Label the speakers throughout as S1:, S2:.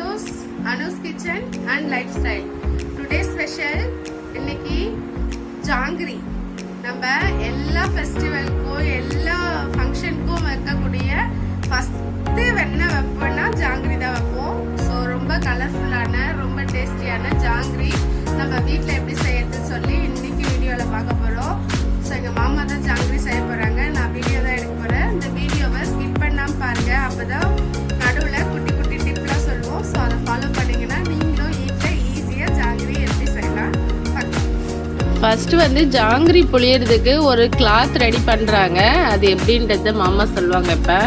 S1: Anu's Kitchen and Lifestyle. Today's special இன்னைக்கு ஜாங்கிரி. நம்ம எல்லா ஃபெஸ்டிவல்க்கும் எல்லா ஃபங்க்ஷனுக்கும் வைக்கக்கூடிய ஃபர்ஸ்ட் வெண்ணெய் வைப்போம்னா ஜாங்கிரி தான் வைப்போம். ஸோ ரொம்ப கலர்ஃபுல்லான ரொம்ப டேஸ்டியான ஜாங்கிரி நம்ம வீட்டில் எப்படி செய்யறதுன்னு சொல்லி இன்னைக்கு வீடியோவில் பார்க்க போகிறோம். ஸோ எங்கள் மாமா தான் ஜாங்கிரி செய்ய போகிறாங்க. நான் வீடியோ தான் எடுக்க போகிறேன். இந்த வீடியோவை ஸ்கிப் பண்ணாமல் பாருங்கள். அப்போ தான் நடுவில் குட்டி குட்டி டிப்லாம் சொல்லுவோம். ஸோ அதை ஃபாலோ பண்ணிங்கன்னா நீங்களும் வீட்டில் ஈஸியாக ஜாங்கிரி எப்படி செய்யலாம் பார்க்கலாம்.
S2: ஃபர்ஸ்ட் வந்து ஜாங்கிரி புளியறதுக்கு ஒரு கிளாத் ரெடி பண்றாங்க. அது எப்படின்றது மாமா சொல்லுவாங்க. இப்ப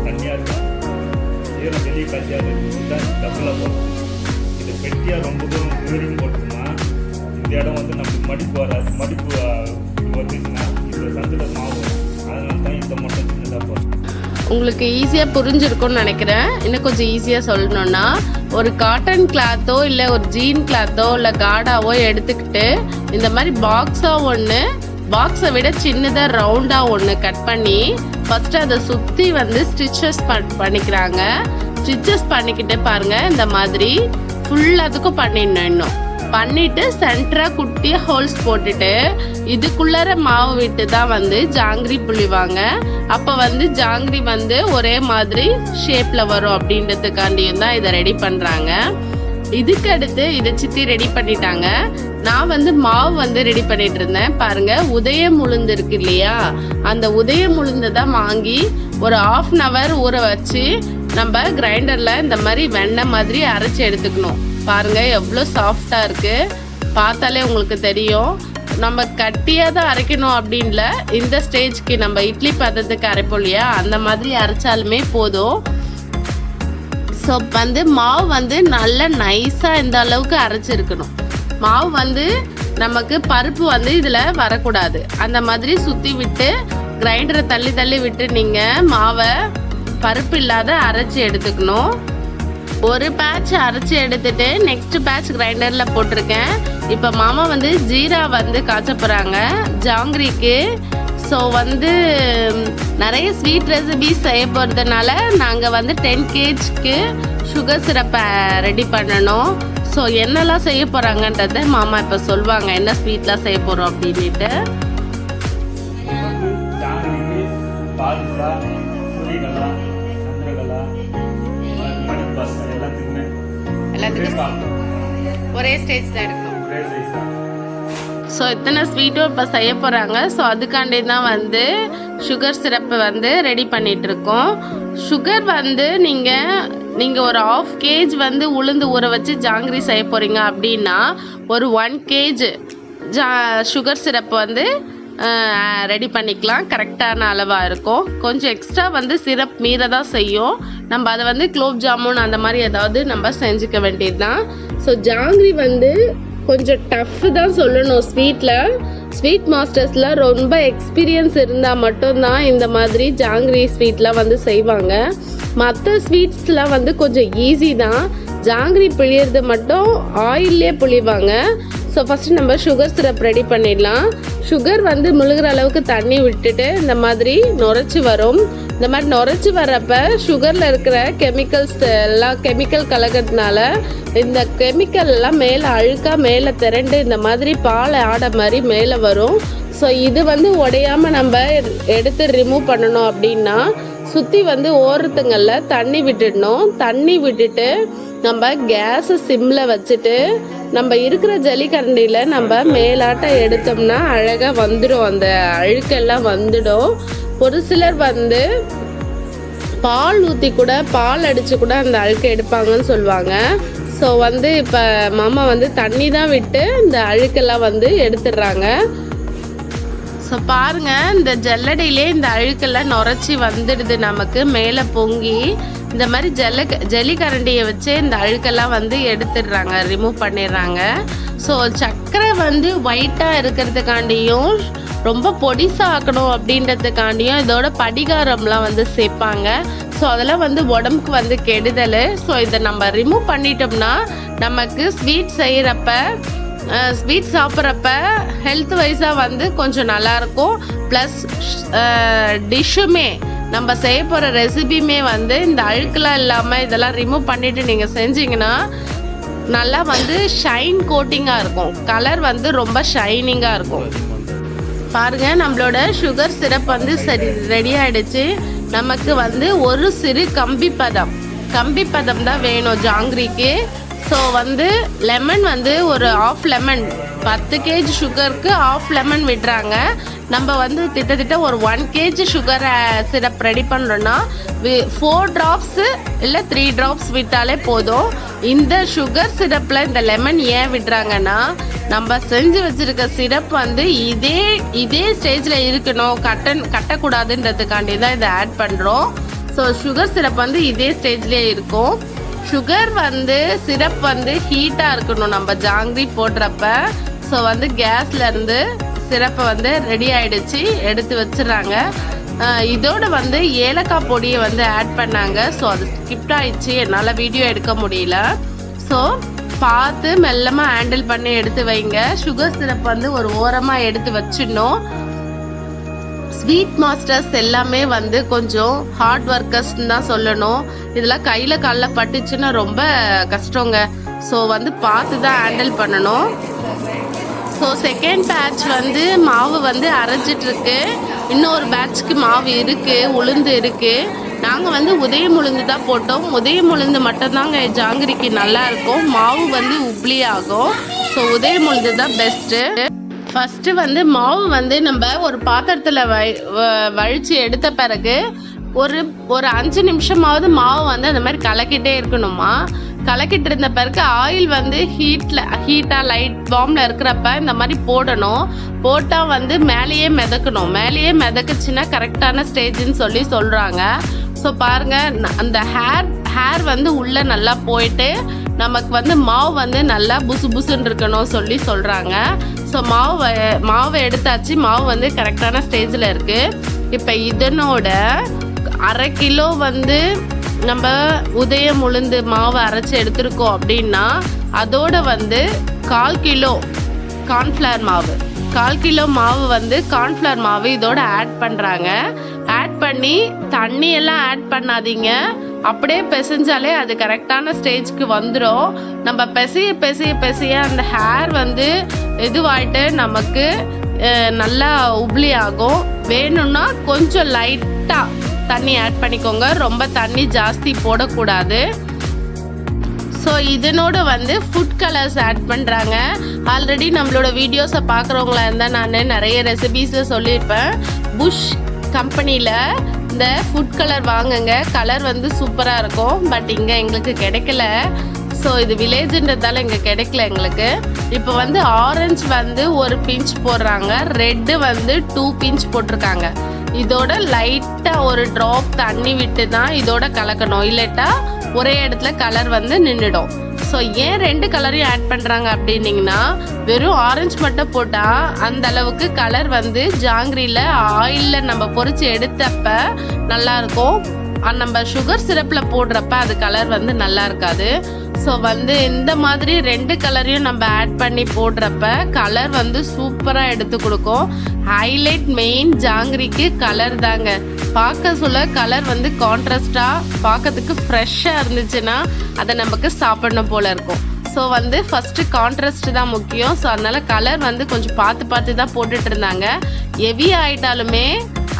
S1: தனியாக எடுத்துட்டு
S3: வெளியே கசியாது டபுளாக போடும். இது பெட்டியாக ரொம்ப தூரம் ஊரியும் போட்டோம்னா இந்த இடம் வந்து நமக்கு மடிப்பு வராது. மடிப்பு வந்துச்சுன்னா இதில் சந்தில் மாவு வரும். அதனால தான் இந்த மட்டும் சின்னதாக போடும்.
S2: உங்களுக்கு ஈஸியாக புரிஞ்சிருக்கும்னு நினைக்கிறேன். இன்னும் கொஞ்சம் ஈஸியாக சொல்லணும்னா ஒரு காட்டன் கிளாத்தோ இல்லை ஒரு ஜீன் கிளாத்தோ இல்லை காடாவோ எடுத்துக்கிட்டு இந்த மாதிரி பாக்ஸாக ஒன்று, பாக்ஸை விட சின்னதாக ரவுண்டாக ஒன்று கட் பண்ணி ஃபஸ்ட்டு அதை சுற்றி வந்து ஸ்டிச்சஸ் பண்ணிக்கிறாங்க. ஸ்டிச்சஸ் பண்ணிக்கிட்டு பாருங்கள், இந்த மாதிரி ஃபுல்லாத்துக்கும் பண்ணிடணும். இன்னும் பண்ணிவிட்டு சென்டராக குட்டியாக ஹோல்ஸ் போட்டுட்டு இதுக்குள்ளார மாவு விட்டு தான் வந்து ஜாங்கிரி புளிவாங்க. அப்போ வந்து ஜாங்கிரி வந்து ஒரே மாதிரி ஷேப்பில் வரும் அப்படின்றதுக்காண்டியும் தான் இதை ரெடி பண்ணுறாங்க. இதுக்கு அடுத்து இதை சித்தி ரெடி பண்ணிட்டாங்க. நான் வந்து மாவு வந்து ரெடி பண்ணிட்டு இருந்தேன். பாருங்க, உதயம் உளுந்து இருக்கு இல்லையா, அந்த உதயம் உளுந்து தான் வாங்கி ஒரு 1/2 hour ஊற வச்சு நம்ம கிரைண்டர்ல இந்த மாதிரி வெண்ணெய் மாதிரி அரைச்சி எடுத்துக்கணும். பாருங்க எவ்வளோ சாஃப்டா இருக்கு, பார்த்தாலே உங்களுக்கு தெரியும். நம்ம கட்டியாக தான் அரைக்கணும் அப்படின்ல, இந்த ஸ்டேஜ்க்கு நம்ம இட்லி பாத்திரத்துக்கு அரைப்போம் இல்லையா, அந்த மாதிரி அரைச்சாலுமே போதும். ஸோ வந்து மாவு வந்து நல்லா நைஸாக இந்த அளவுக்கு அரைச்சிருக்கணும். மாவு வந்து நமக்கு பருப்பு வந்து இதில் வரக்கூடாது. அந்த மாதிரி சுற்றி விட்டு கிரைண்டரை தள்ளி தள்ளி விட்டு நீங்கள் மாவை பருப்பு இல்லாத அரைச்சி எடுத்துக்கணும். ஒரு பேட்ச் அரைச்சி எடுத்துட்டு நெக்ஸ்ட் பேட்ச் கிரைண்டரில் போட்டிருக்கேன். இப்போ மாமா வந்து ஜீரா வந்து காய்ச்ச போகிறாங்க ஜாங்கிரிக்கு. ஸோ வந்து நிறைய ஸ்வீட் ரெசிபிஸ் செய்ய போகிறதுனால நாங்கள் வந்து 10 kgக்கு சுகர் சிரப்பை ரெடி பண்ணணும். ஸோ என்னெல்லாம் செய்ய போகிறாங்கன்றத மாமா இப்போ சொல்லுவாங்க, என்ன ஸ்வீட்லாம் செய்ய போகிறோம் அப்படின்ட்டு.
S1: எல்லாத்துக்கும் ஒரே ஸ்டேஜ் தான் இருக்கும்.
S2: ஸோ இத்தனை ஸ்வீட்டும் இப்போ செய்ய போகிறாங்க. ஸோ அதுக்காண்டி தான் வந்து சுகர் சிரப்பு வந்து ரெடி பண்ணிகிட்டு இருக்கோம். சுகர் வந்து நீங்கள் ஒரு 1/2 kg வந்து உளுந்து ஊற வச்சு ஜாங்கிரி செய்ய போகிறீங்க அப்படின்னா ஒரு 1 kg சுகர் சிரப்பு வந்து ரெடி பண்ணிக்கலாம். கரெக்டான அளவாக இருக்கும். கொஞ்சம் எக்ஸ்ட்ரா வந்து சிரப் மீற தான் செய்யும். நம்ம அதை வந்து குலோப் ஜாமுன் அந்த மாதிரி ஏதாவது நம்ம செஞ்சுக்க வேண்டியது தான். ஸோ ஜாங்கிரி வந்து கொஞ்சம் டஃப் தான் சொல்லணும். ஸ்வீட் மாஸ்டர்ஸில் ரொம்ப எக்ஸ்பீரியன்ஸ் இருந்தால் மட்டும்தான் இந்த மாதிரி ஜாங்கிரி ஸ்வீட்லாம் வந்து செய்வாங்க. மற்ற ஸ்வீட்ஸ்லாம் வந்து கொஞ்சம் ஈஸி தான். ஜாங்கிரி புளியறது மட்டும் ஆயிலே புளிவாங்க. ஸோ ஃபஸ்ட்டு நம்ம சுகர் சிரப் ரெடி பண்ணிடலாம். சுகர் வந்து முழுகிற அளவுக்கு தண்ணி விட்டுட்டு இந்த மாதிரி நுரைச்சி வரும். இந்த மாதிரி நுரைச்சி வர்றப்ப சுகரில் இருக்கிற கெமிக்கல்ஸ் எல்லாம் கெமிக்கல் கலக்கிறதுனால இந்த கெமிக்கல் எல்லாம் மேலே அழுக்காக மேலே திரண்டு இந்த மாதிரி பால் ஆடை மாதிரி மேலே வரும். ஸோ இது வந்து உடையாமல் நம்ம எடுத்து ரிமூவ் பண்ணணும் அப்படின்னா சுற்றி வந்து ஓரத்துங்களில் தண்ணி விட்டுடணும். தண்ணி விட்டுட்டு நம்ம கேஸை சிம்மில் வச்சுட்டு நம்ம இருக்கிற ஜல்லிக்கரண்டியில் நம்ம மேலாட்டம் எடுத்தோம்னா அழகாக வந்துடும், அந்த அழுக்கெல்லாம் வந்துடும். ஒரு சிலர் வந்து பால் ஊற்றி கூட பால் அடித்து கூட அந்த அழுக்கை எடுப்பாங்கன்னு சொல்லுவாங்க. ஸோ வந்து இப்போ மாமா வந்து தண்ணி தான் விட்டு இந்த அழுக்கெல்லாம் வந்து எடுத்துடுறாங்க. ஸோ பாருங்கள், இந்த ஜல்லடையிலே இந்த அழுக்கெல்லாம் நுரைச்சி வந்துடுது நமக்கு மேலே பொங்கி. இந்த மாதிரி ஜல்லிக்கரண்டியை வச்சு இந்த அழுக்கெல்லாம் வந்து எடுத்துடுறாங்க, ரிமூவ் பண்ணிடுறாங்க. ஸோ சர்க்கரை வந்து ஒயிட்டாக இருக்கிறதுக்காண்டியும் ரொம்ப பொடிசாக்கணும் அப்படின்றதுக்காண்டியும் இதோட படிகாரம்லாம் வந்து சேர்ப்பாங்க. ஸோ அதெல்லாம் வந்து உடம்புக்கு வந்து கெடுதல். ஸோ இதை நம்ம ரிமூவ் பண்ணிட்டோம்னா நமக்கு ஸ்வீட் செய்கிறப்ப ஸ்வீட் சாப்பிட்றப்ப ஹெல்த் வைஸாக வந்து கொஞ்சம் நல்லாயிருக்கும். ப்ளஸ் டிஷ்ஷுமே நம்ம செய்ய போகிற ரெசிபியுமே வந்து இந்த அழுக்கெலாம் இல்லாமல் இதெல்லாம் ரிமூவ் பண்ணிவிட்டு நீங்கள் செஞ்சிங்கன்னா நல்லா வந்து ஷைன் கோட்டிங்காக இருக்கும். கலர் வந்து ரொம்ப ஷைனிங்காக இருக்கும். பாருங்கள், நம்மளோட சுகர் சிரப் வந்து சரி ரெடி ஆகிடுச்சு. நமக்கு வந்து ஒரு சிறு கம்பி பதம் தான் வேணும் ஜாங்கிரிக்கு. ஸோ வந்து லெமன் வந்து ஒரு ஆஃப் லெமன் 10 kg சுகருக்கு ஆஃப் லெமன் விடுறாங்க. நம்ம வந்து கிட்டத்தட்ட ஒரு 1 kg சுகர் சிரப் ரெடி பண்ணுறோன்னா 4 drops இல்லை 3 drops விட்டாலே போதும். இந்த சுகர் சிரப்பில் இந்த லெமன் ஏன் விடுறாங்கன்னா நம்ம செஞ்சு வச்சுருக்க சிரப் வந்து இதே ஸ்டேஜில் இருக்கணும், கட்டக்கூடாதுன்றதுக்காண்டி தான் இதை ஆட் பண்ணுறோம். ஸோ சுகர் சிரப் வந்து இதே ஸ்டேஜ்லேயே இருக்கும். சுகர் வந்து சிரப் வந்து ஹீட்டாக இருக்கணும் நம்ம ஜாங்கிரி போடுறப்ப. ஸோ வந்து கேஸ்லேருந்து சிரப்பை வந்து ரெடி ஆகிடுச்சு, எடுத்து வச்சிடறாங்க. இதோட வந்து ஏலக்காய் பொடியை வந்து ஆட் பண்ணாங்க. ஸோ அது ஸ்கிப்ட் ஆயிடுச்சு, என்னால் வீடியோ எடுக்க முடியல. ஸோ பார்த்து மெல்லமாக ஹேண்டில் பண்ணி எடுத்து வைங்க. சுகர் சிரப் வந்து ஒரு ஓரமாக எடுத்து வச்சிடணும். ஸ்வீட் மாஸ்டர்ஸ் எல்லாமே வந்து கொஞ்சம் ஹார்ட் ஒர்க்கர்ஸ்ன்னு தான் சொல்லணும். இதெல்லாம் கையில் காலில் பட்டுச்சுன்னா ரொம்ப கஷ்டங்க. ஸோ வந்து பார்த்து தான் ஹேண்டில் பண்ணணும். ஸோ செகண்ட் பேட்ச் வந்து மாவு வந்து அரைச்சிட்ருக்கு. இன்னொரு பேட்ச்க்கு மாவு இருக்குது, உளுந்து இருக்குது. நாங்கள் வந்து உதயம் உளுந்து தான் போட்டோம். உதயம் உளுந்து மட்டும்தாங்க ஜாங்கிரிக்கு நல்லாயிருக்கும். மாவு வந்து உப்ளி ஆகும். ஸோ உதயம் உளுந்து தான் பெஸ்ட்டு. ஃபஸ்ட்டு வந்து மாவு வந்து நம்ம ஒரு பாத்திரத்தில் வழித்து எடுத்த பிறகு ஒரு 5 நிமிஷமாவது மாவு வந்து அந்த மாதிரி கலக்கிட்டே இருக்கணுமா. கலக்கிட்டு இருந்த பிறகு ஆயில் வந்து ஹீட்டாக லைட் வார்மில் இருக்கிறப்ப இந்த மாதிரி போடணும். போட்டால் வந்து மேலேயே மிதக்கணும். மேலேயே மிதக்குச்சுன்னா கரெக்டான ஸ்டேஜ்னு சொல்கிறாங்க. ஸோ பாருங்கள், அந்த ஹேர் வந்து உள்ளே நல்லா போயிட்டு நமக்கு வந்து மாவு வந்து நல்லா புசுன்னு இருக்கணும் சொல்கிறாங்க. ஸோ மாவை எடுத்தாச்சு. மாவு வந்து கரெக்டான ஸ்டேஜில் இருக்குது. இப்போ இதனோட 1/2 கிலோ வந்து நம்ம உதயம் உளுந்து மாவு அரைச்சி எடுத்துருக்கோம் அப்படின்னா அதோட வந்து 1/4 கிலோ கார்ன்ஃப்ளவர் மாவு, 1/4 கிலோ மாவு வந்து கார்ன்ஃப்ளவர் மாவு இதோட ஆட் பண்ணுறாங்க. ஆட் பண்ணி தண்ணியெல்லாம் ஆட் பண்ணாதீங்க, அப்படியே பிசைஞ்சாலே அது கரெக்டான ஸ்டேஜ்க்கு வந்துடும். நம்ம பிசைய அந்த ஹேர் வந்து இதுவாயிட்டு நமக்கு நல்லா உப்ளி ஆகும். வேணும்னா கொஞ்சம் லைட்டாக தண்ணி ஆட் பண்ணிக்கோங்க, ரொம்ப தண்ணி ஜாஸ்தி போடக்கூடாது. ஸோ இதனோட வந்து ஃபுட் கலர்ஸ் ஆட் பண்ணுறாங்க. ஆல்ரெடி நம்மளோட வீடியோஸை பார்க்குறவங்களா இருந்தால் நான் நிறைய ரெசிபீஸை சொல்லியிருப்பேன். புஷ் கம்பெனியில் இந்த ஃபுட் கலர் வாங்குங்க, கலர் வந்து சூப்பராக இருக்கும். பட் இங்கே எங்களுக்கு கிடைக்கல. ஸோ இது வில்லேஜுன்றதால இங்கே கிடைக்கல எங்களுக்கு. இப்போ வந்து ஆரஞ்சு வந்து 1 பிஞ்ச் போடுறாங்க, ரெட்டு வந்து 2 பிஞ்ச் போட்டிருக்காங்க. இதோட லைட்டாக ஒரு ட்ராப் தண்ணி விட்டு தான் இதோட கலக்கணும், இல்லட்டா ஒரே இடத்துல கலர் வந்து நின்றுடும். ஸோ ஏன் 2 கலரையும் ஆட் பண்ணுறாங்க அப்படின்னிங்கன்னா, வெறும் ஆரஞ்சு மட்டும் போட்டால் அந்த அளவுக்கு கலர் வந்து ஜாங்கிரியில் ஆயிலில் நம்ம பொரிச்சு எடுத்தப்ப நல்லாயிருக்கும். நம்ம சுகர் சிரப்பில் போடுறப்ப அது கலர் வந்து நல்லா இருக்காது. ஸோ வந்து இந்த மாதிரி 2 கலரையும் நம்ம ஆட் பண்ணி போடுறப்ப கலர் வந்து சூப்பராக எடுத்து கொடுக்கும். ஹைலைட் மெயின் ஜாங்கிரிக்கு கலர் தாங்க. பார்க்க சொல்ல கலர் வந்து கான்ட்ராஸ்டாக பார்க்கறதுக்கு ஃப்ரெஷ்ஷாக இருந்துச்சுன்னா அதை நமக்கு சாப்பிடணும் போல் இருக்கும். ஸோ வந்து ஃபஸ்ட்டு கான்ட்ராஸ்ட் தான் முக்கியம். ஸோ அதனால் கலர் வந்து கொஞ்சம் பார்த்து தான் போட்டுட்டு இருந்தாங்க. ஹெவி ஆகிட்டாலுமே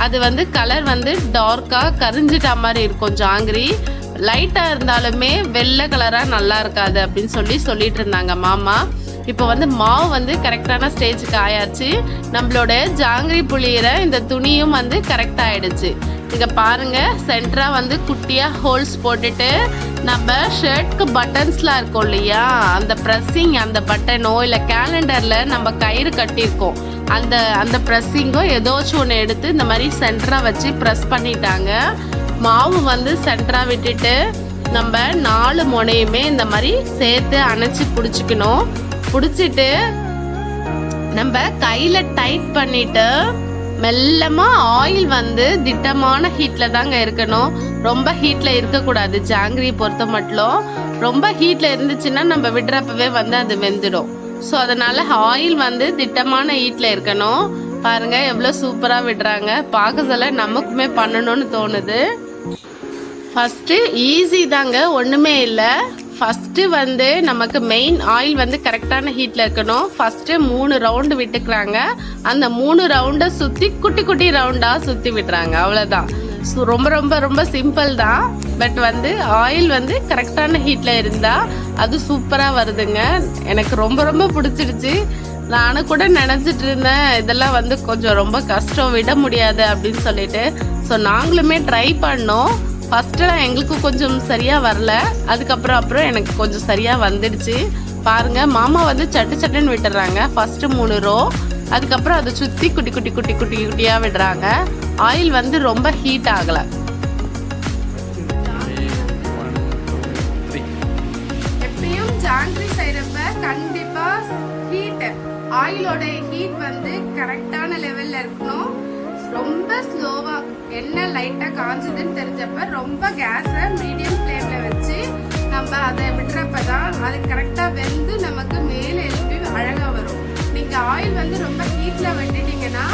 S2: அது வந்து கலர் வந்து டார்க்காக கரிஞ்சிட்டா மாதிரி இருக்கும். ஜாங்கிரி லைட்டாக இருந்தாலுமே வெள்ளை கலராக நல்லா இருக்காது அப்படின்னு சொல்லிட்டு இருந்தாங்க மாமா. இப்போ வந்து மாவு வந்து கரெக்டான ஸ்டேஜுக்கு ஆயாச்சு. நம்மளோட ஜாங்கிரி புளியிற இந்த துணியும் வந்து கரெக்டாக ஆயிடுச்சு. இங்கே பாருங்கள், சென்டராக வந்து குட்டியாக ஹோல்ஸ் போட்டுட்டு நம்ம ஷர்ட்க்கு பட்டன்ஸ்லாம் இருக்கும் இல்லையா, அந்த ப்ரெஸ்ஸிங் அந்த பட்டனோ இல்லை கேலண்டரில் நம்ம கயிறு கட்டியிருக்கோம் அந்த ப்ரெஸ்ஸிங்கோ ஏதோச்சும் ஒன்று எடுத்து இந்த மாதிரி சென்டராக வச்சு ப்ரெஸ் பண்ணிட்டாங்க. மாவு வந்து சென்டராக விட்டுட்டு நம்ம 4 முனையுமே இந்த மாதிரி சேர்த்து அணைச்சி பிடிச்சிக்கணும். பிடிச்சிட்டு நம்ம கையில டைட் பண்ணிட்டு மெல்லமா ஆயில் வந்து திட்டமான ஹீட்ல தாங்க இருக்கணும். ரொம்ப ஹீட்ல இருக்கக்கூடாது. ஜாங்கிரி பொறுத்த மட்டும் ரொம்ப ஹீட்ல இருந்துச்சுன்னா நம்ம விடுறப்பவே வந்து அது வெந்துடும். ஸோ அதனால ஆயில் வந்து திட்டமான ஹீட்ல இருக்கணும். பாருங்க எவ்வளவு சூப்பரா விடுறாங்க. பார்க்க சொல்ல நமக்குமே பண்ணணும்னு தோணுது. ஃபர்ஸ்ட் ஈஸி தாங்க, ஒண்ணுமே இல்லை. ஃபர்ஸ்ட் வந்து நமக்கு மெயின் ஆயில் வந்து கரெக்டான ஹீட்ல இருக்கணும். ஃபர்ஸ்ட் 3 ரவுண்டு விட்டுக்கிறாங்க. அந்த 3 ரவுண்டை சுத்தி குட்டி குட்டி ரவுண்டா சுத்தி விடுறாங்க. அவ்வளவுதான். ரொம்ப ரொம்ப ரொம்ப சிம்பிள் தான். பட் வந்து ஆயில் வந்து கரெக்டான ஹீட்ல இருந்தா அது சூப்பரா வருதுங்க. எனக்கு ரொம்ப ரொம்ப பிடிச்சிருச்சு. நானும் கூட நினைச்சிட்டு இருந்தேன் இதெல்லாம் வந்து கொஞ்சம் ரொம்ப கஷ்டம், விட முடியாது அப்படின்னு சொல்லிட்டு. ஸோ நாங்களுமே ட்ரை பண்ணோம். ஃபர்ஸ்ட்லாம் எங்களுக்கு கொஞ்சம் சரியா வரல. அதுக்கப்புறம் எனக்கு கொஞ்சம் சரியா வந்துடுச்சு. பாருங்க மாமா வந்து சட்டு சட்டுன்னு விட்டுறாங்க. ஃபர்ஸ்ட் 3 ரோ, அதுக்கப்புறம் அதை சுத்தி குட்டி குட்டி குட்டி குட்டி குட்டியா விடுறாங்க. ஆயில் வந்து ரொம்ப ஹீட் ஆகல.
S1: எப்பயும் ஜாங்கிரி செய்யறப்ப கண்டிப்பா ஹீட், ஆயிலோட ஹீட் வந்து கரெக்டான லெவல்ல இருக்கணும். ரொம்ப ஸ்லோவா எண்ணெய் லைட்டா காஞ்சதுன்னு தெரிஞ்சப்ப ரொம்ப கேஸை மீடியம் ஃப்ளேம்ல வச்சு நம்ம அதை விடுறப்பதான் அது கரெக்டா வெந்து நமக்கு மேல எழுப்பி அழகா வரும். நீங்க ஆயில் வந்து ரொம்ப ஹீட்ல விட்டுட்டீங்கன்னா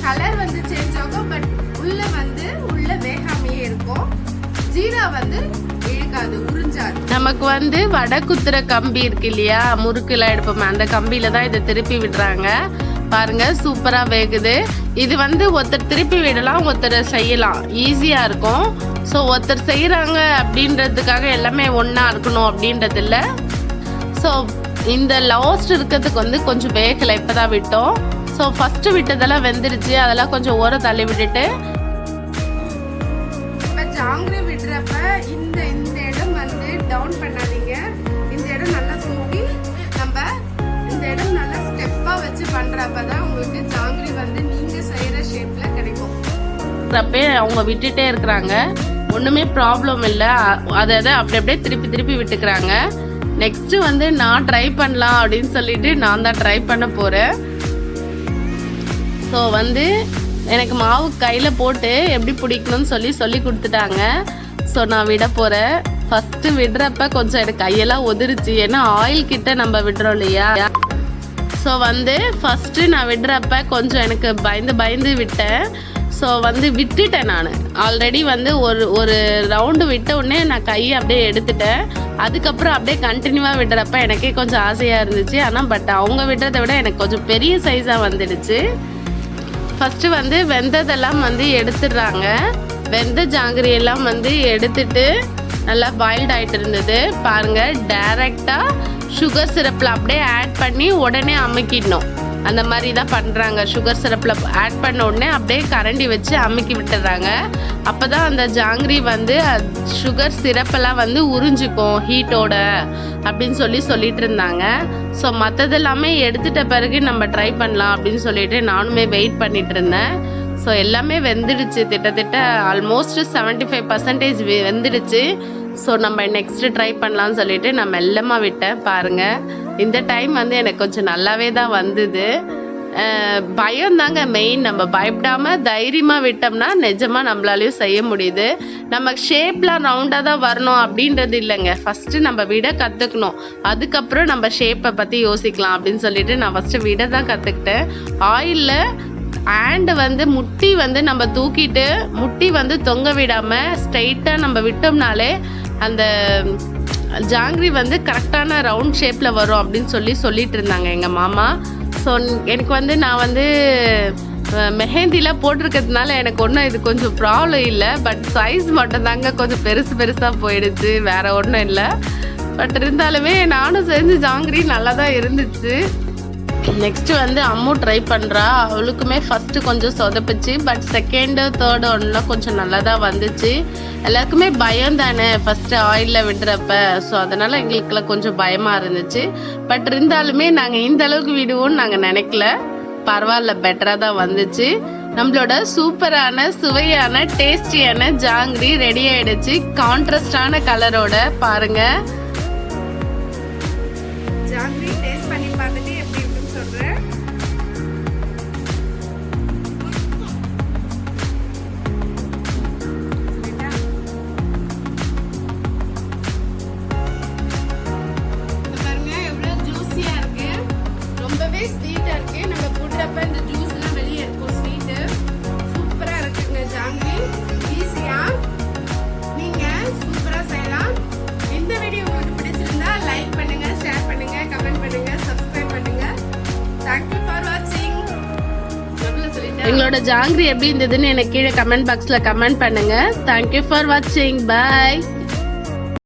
S1: கலர் வந்து சேஞ்ச் ஆகும். பட் உள்ள வேகாமையே இருக்கும். ஜீரா வந்து இழுக்காது, உறிஞ்சாது.
S2: நமக்கு வந்து வடை குத்துற கம்பி இருக்கு இல்லையா, முறுக்குல எடுப்போமே, அந்த கம்பியில தான் இதை திருப்பி விடுறாங்க. பாருங்க சூப்பரா வேகுது. இது வந்து ஒருத்தர் திருப்பி விடலாம், ஒருத்தர் செய்யலாம், ஈஸியா இருக்கும். ஸோ ஒருத்தர் செய்யறாங்க அப்படின்றதுக்காக எல்லாமே ஒன்னா இருக்கணும் அப்படின்றது இல்லை. ஸோ இந்த லாஸ்ட் இருக்கிறதுக்கு வந்து கொஞ்சம் வேகலை, இப்பதான் விட்டோம். ஸோ ஃபர்ஸ்ட் விட்டதெல்லாம் வெந்துருச்சு. அதெல்லாம் கொஞ்சம் ஓர தள்ளி விட்டுட்டு
S1: ஜாங்கிரி விடுறப்ப இந்த இடம் வந்து டவுன் பண்ணாதீங்க. இந்த இடம் நல்லா சுத்தி நம்ம இந்த இடம் நல்லா ஸ்டெப்பா வச்சு பண்றப்பதான் உங்களுக்கு ஜாங்கிரி வந்து நீங்க செய்யற ஷேப்ல கிடைக்கும்.
S2: அவங்க விட்டுட்டே இருக்கிறாங்க, ஒண்ணுமே ப்ராப்ளம் இல்லை. அதை அப்படியே திருப்பி திருப்பி விட்டுக்கிறாங்க. நெக்ஸ்ட் வந்து நான் ட்ரை பண்ணலாம் அப்படின்னு சொல்லிட்டு நான் தான் ட்ரை பண்ண போறேன். ஸோ வந்து எனக்கு மாவு கையில் போட்டு எப்படி பிடிக்கணும்னு சொல்லி கொடுத்துட்டாங்க. ஸோ நான் விட போகிறேன். ஃபஸ்ட்டு விடுறப்ப கொஞ்சம் எனக்கு கையெல்லாம் உதிருச்சு, ஏன்னா ஆயில் கிட்ட நம்ம விடுறோம் இல்லையா. ஸோ வந்து ஃபஸ்ட்டு நான் விடுறப்ப கொஞ்சம் எனக்கு பயந்து விட்டேன். ஸோ வந்து விட்டுட்டேன். நான் ஆல்ரெடி வந்து ஒரு ரவுண்டு விட்ட உடனே நான் கையை அப்படியே எடுத்துட்டேன். அதுக்கப்புறம் அப்படியே கண்டினியூவாக விடுறப்ப எனக்கே கொஞ்சம் ஆசையாக இருந்துச்சு. ஆனால் பட் அவங்க விடுறதை விட எனக்கு கொஞ்சம் பெரிய சைஸாக வந்துடுச்சு. ஃபஸ்ட்டு வந்து வெந்ததெல்லாம் வந்து எடுத்துடுறாங்க. வெந்த ஜாங்கிரி எல்லாம் வந்து எடுத்துட்டு நல்லா பாயில்ட் ஆகிட்டு இருந்தது. பாருங்கள், டைரெக்டாக சுகர் சிரப்பில் அப்படியே ஆட் பண்ணி உடனே அமுக்கிடணும். அந்த மாதிரி தான் பண்ணுறாங்க. சுகர் சிரப்பில் ஆட் பண்ண உடனே அப்படியே கரண்டி வச்சு அமுக்கி விட்டுறாங்க. அப்போ தான் அந்த ஜாங்கிரி வந்து சுகர் சிரப்பெல்லாம் வந்து உறிஞ்சிக்கும் ஹீட்டோட அப்படின்னு சொல்லிட்டு இருந்தாங்க. ஸோ மற்றதெல்லாமே எடுத்துட்ட பிறகு நம்ம ட்ரை பண்ணலாம் அப்படின்னு சொல்லிட்டு நானுமே வெயிட் பண்ணிட்டு இருந்தேன். ஸோ எல்லாமே வெந்துடுச்சு, கிட்டத்தட்ட ஆல்மோஸ்ட் 75% வெந்துடுச்சு. ஸோ நம்ம நெக்ஸ்ட்டு ட்ரை பண்ணலான்னு சொல்லிட்டு நான் மெல்லமாக விட்டேன். பாருங்கள், இந்த டைம் வந்து எனக்கு கொஞ்சம் நல்லாவே தான் வந்தது. பயம் தாங்க மெயின். நம்ம பயப்படாமல் தைரியமாக விட்டோம்னா நிஜமாக நம்மளாலையும் செய்ய முடியுது. நமக்கு ஷேப்லாம் ரவுண்டாக தான் வரணும் அப்படின்றது இல்லைங்க. ஃபஸ்ட்டு நம்ம விட கற்றுக்கணும், அதுக்கப்புறம் நம்ம ஷேப்பை பற்றி யோசிக்கலாம் அப்படின்னு சொல்லிட்டு நான் ஃபஸ்ட்டு விட தான் கற்றுக்கிட்டேன். ஆயிலில் ஹேண்டு வந்து முட்டி வந்து நம்ம தூக்கிட்டு முட்டி வந்து தொங்க விடாமல் ஸ்ட்ரைட்டாக நம்ம விட்டோம்னாலே அந்த ஜாங்கிரி வந்து கரெக்டான ரவுண்ட் ஷேப்பில் வரும் அப்படின்னு சொல்லிட்டு இருந்தாங்க எங்கள் மாமா. ஸோ எனக்கு வந்து நான் வந்து மெஹந்திலாம் போட்டிருக்கிறதுனால எனக்கு ஒன்றும் இது கொஞ்சம் ப்ராப்ளம் இல்லை. பட் சைஸ் மட்டும் தாங்க கொஞ்சம் பெருசாக போயிடுச்சு, வேறு ஒன்றும் இல்லை. பட் இருந்தாலுமே நானும் செஞ்ச ஜாங்கிரி நல்லா தான் இருந்துச்சு. நெக்ஸ்ட்டு வந்து அம்மு ட்ரை பண்ணுறா. அவளுக்குமே ஃபஸ்ட்டு கொஞ்சம் சொதப்பிச்சு. பட் செகண்டு தேர்டு ஒன்றுலாம் கொஞ்சம் நல்லா தான் வந்துச்சு. எல்லாருக்குமே பயம் தானே ஃபஸ்ட்டு ஆயிலில் விடுறப்ப. ஸோ அதனால் எங்களுக்குலாம் கொஞ்சம் பயமாக இருந்துச்சு. பட் இருந்தாலுமே நாங்கள் இந்த அளவுக்கு விடுவோம்னு நாங்கள் நினைக்கல. பரவாயில்ல, பெட்டராக தான் வந்துச்சு. நம்மளோட சூப்பரான சுவையான டேஸ்டியான ஜாங்கிரி ரெடி ஆயிடுச்சு. கான்ட்ராஸ்டான கலரோட. பாருங்க,
S1: ஜாங்கிரி டேஸ்ட் பண்ணி பார்த்துட்டு எப்படி இருக்குன்னு சொல்றேன். ரொம்பவே ஸ்வீட்டா இருக்கு. நம்ம போட்டப்ப இந்த ஜூஸ்லாம் வெளியே இருக்கும் ஸ்வீட்டு. சூப்பரா இருக்குங்க ஜாங்கிரி. ஈஸியா நீங்க சூப்பரா செய்யலாம். இந்த வீடியோ உங்களுக்கு பிடிச்சிருந்தா லைக் பண்ணுங்க, ஷேர் பண்ணுங்க, கமெண்ட் பண்ணுங்க, சப்ஸ்கிரைப் பண்ணுங்க. Thank you for watching.
S2: எங்களோட ஜாங்கிரி எப்படி இருந்ததுன்னு எனக்கு கீழே கமெண்ட் பாக்ஸ்ல கமெண்ட் பண்ணுங்க. தேங்க்யூ ஃபார் வாட்சிங். பை.